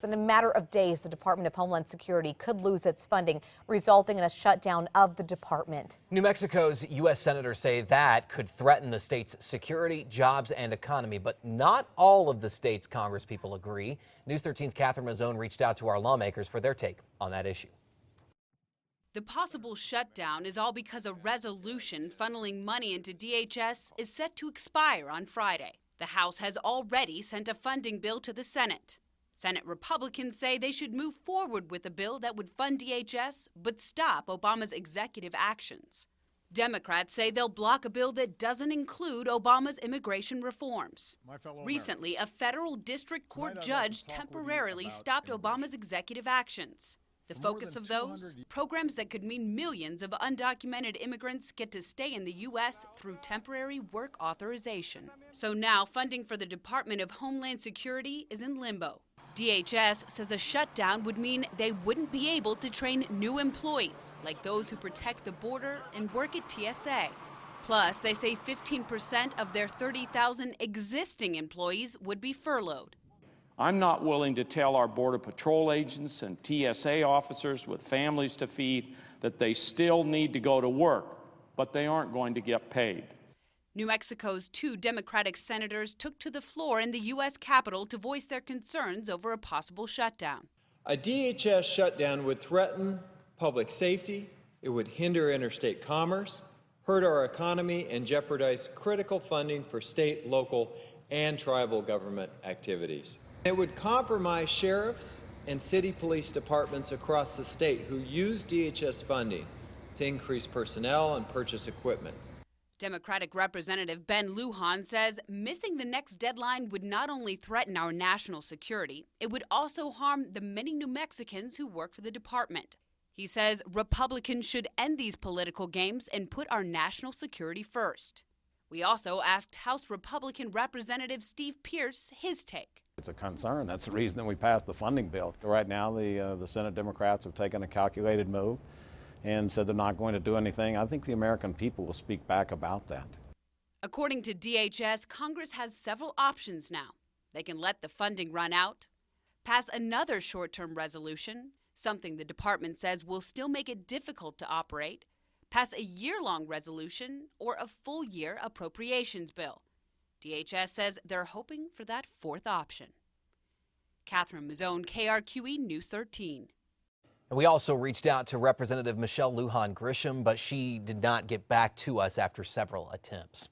In a matter of days, the Department of Homeland Security could lose its funding, resulting in a shutdown of the department. New Mexico's U.S. senators say that could threaten the state's security, jobs, and economy, but not all of the state's congresspeople agree. News 13's Catherine Mazzone reached out to our lawmakers for their take on that issue. The possible shutdown is all because a resolution funneling money into DHS is set to expire on Friday. The House has already sent a funding bill to the Senate. Senate Republicans say they should move forward with a bill that would fund DHS but stop Obama's executive actions. Democrats say they'll block a bill that doesn't include Obama's immigration reforms. Recently, a federal district court judge temporarily stopped Obama's executive actions. The focus of those? Programs that could mean millions of undocumented immigrants get to stay in the U.S. through temporary work authorization. So now funding for the Department of Homeland Security is in limbo. DHS says a shutdown would mean they wouldn't be able to train new employees, like those who protect the border and work at TSA. Plus, they say 15% of their 30,000 existing employees would be furloughed. I'm not willing to tell our Border Patrol agents and TSA officers with families to feed that they still need to go to work, but they aren't going to get paid. New Mexico's 2 Democratic senators took to the floor in the U.S. Capitol to voice their concerns over a possible shutdown. A DHS shutdown would threaten public safety, it would hinder interstate commerce, hurt our economy, and jeopardize critical funding for state, local, and tribal government activities. It would compromise sheriffs and city police departments across the state who use DHS funding to increase personnel and purchase equipment. Democratic Representative Ben Lujan says missing the next deadline would not only threaten our national security, it would also harm the many New Mexicans who work for the department. He says Republicans should end these political games and put our national security first. We also asked House Republican Representative Steve Pierce his take. It's a concern. That's the reason that we passed the funding bill. Right now, the Senate Democrats have taken a calculated move and said they're not going to do anything. I think the American people will speak back about that. According to DHS, Congress has several options now. They can let the funding run out, pass another short-term resolution, something the department says will still make it difficult to operate, pass a year-long resolution, or a full-year appropriations bill. DHS says they're hoping for that fourth option. Catherine Mazzone, KRQE News 13. And we also reached out to Representative Michelle Lujan Grisham, but she did not get back to us after several attempts.